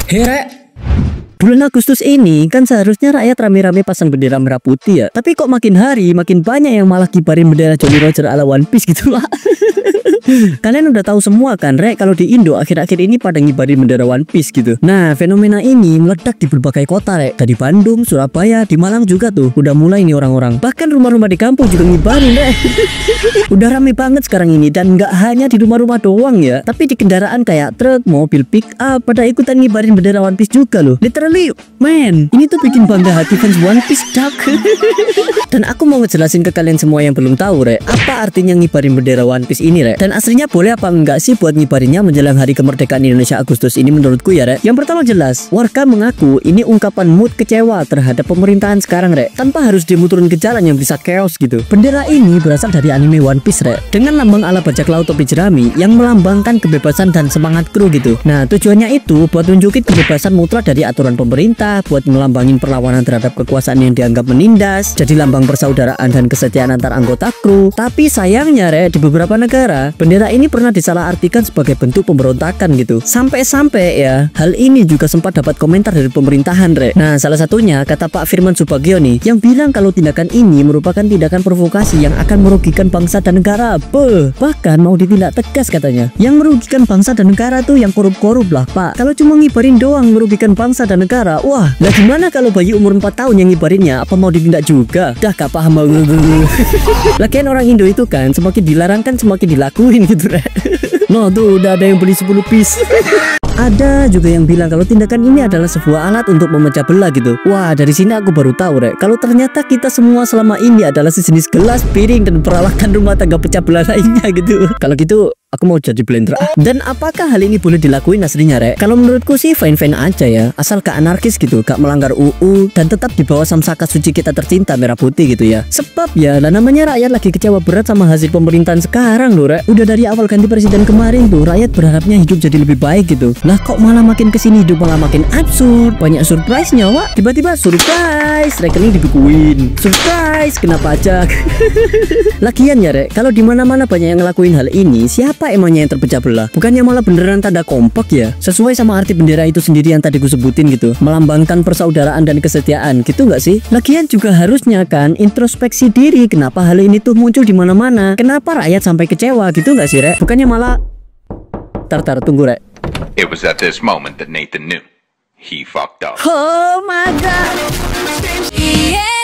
Here, bulan Agustus ini kan seharusnya rakyat rame-rame pasang bendera merah putih ya. Tapi kok makin hari makin banyak yang malah kibarin bendera Jolly Roger ala One Piece gitu lah. Kalian udah tahu semua kan, Rek, kalau di Indo akhir-akhir ini pada ngibarin bendera One Piece gitu. Nah, fenomena ini meledak di berbagai kota, Rek. Dari Bandung, Surabaya, di Malang juga tuh. Udah mulai nih orang-orang. Bahkan rumah-rumah di kampung juga ngibarin, Rek. Udah rame banget sekarang ini, dan nggak hanya di rumah-rumah doang ya, tapi di kendaraan kayak truk, mobil pick up pada ikutan ngibarin bendera One Piece juga loh. Literally, man, ini tuh bikin bangga hati fans One Piece, dak. Dan aku mau ngejelasin ke kalian semua yang belum tahu, Rek, apa artinya ngibarin bendera One Piece ini, Rek. Dan aslinya boleh apa enggak sih buat ngibarinnya menjelang hari kemerdekaan Indonesia Agustus ini menurutku ya, Rek. Yang pertama jelas, warga mengaku ini ungkapan mood kecewa terhadap pemerintahan sekarang, Rek, tanpa harus demo turun ke jalan yang bisa chaos gitu. Bendera ini berasal dari anime One Piece, Rek, dengan lambang ala bajak laut topi jerami yang melambangkan kebebasan dan semangat kru gitu. Nah, tujuannya itu buat nunjukin kebebasan mutlak dari aturan pemerintah, buat melambangin perlawanan terhadap kekuasaan yang dianggap menindas, jadi lambang persaudaraan dan kesetiaan antar anggota kru. Tapi sayangnya, Rek, di beberapa negara bendera ini pernah disalahartikan sebagai bentuk pemberontakan gitu. Sampai-sampai ya, hal ini juga sempat dapat komentar dari pemerintahan, Rek. Nah, salah satunya kata Pak Firman Subagio nih, yang bilang kalau tindakan ini merupakan tindakan provokasi yang akan merugikan bangsa dan negara. Bahkan mau ditindak tegas katanya. Yang merugikan bangsa dan negara tuh yang korup-korup lah, Pak. Kalau cuma ngibarin doang merugikan bangsa dan negara, wah, lah gimana kalau bayi umur 4 tahun yang ngibarinnya? Apa mau ditindak juga? Dah gak paham. Lagian orang Indo itu kan semakin dilarang kan semakin dilakuin gitu, Rek. No, tuh udah ada yang beli 10 piece. Ada juga yang bilang kalau tindakan ini adalah sebuah alat untuk memecah belah gitu. Wah, dari sini aku baru tahu, Rek, kalau ternyata kita semua selama ini adalah sejenis gelas, piring, dan peralatan rumah tangga pecah belah lainnya gitu. Kalau gitu aku mau jadi blender. Dan apakah hal ini boleh dilakuin aslinya, Rek? Kalau menurutku sih fine-fine aja ya, asal gak anarkis gitu, gak melanggar UU, dan tetap di bawah samsaka suci kita tercinta merah putih gitu ya. Sebab ya, lah namanya rakyat lagi kecewa berat sama hasil pemerintahan sekarang loh, Rek. Udah dari awal ganti presiden kemarin tuh, rakyat berharapnya hidup jadi lebih baik gitu. Lah kok malah makin kesini hidup malah makin absurd. Banyak surprise-nya, Wak. Tiba-tiba surprise, rekening dibekuin. Surprise, kena pajak. Lagian ya, Rek, kalau dimana-mana banyak yang ngelakuin hal ini, siapa emangnya yang terpecah belah? Bukannya malah beneran tanda kompak ya? Sesuai sama arti bendera itu sendiri yang tadi gue sebutin gitu, melambangkan persaudaraan dan kesetiaan gitu nggak sih? Lagian juga harusnya kan introspeksi diri, kenapa hal ini tuh muncul di mana-mana? Kenapa rakyat sampai kecewa gitu nggak sih, Rek? Bukannya malah tar tunggu, Rek. It was at this moment that Nathan knew he fucked up. Oh my god. Yeah.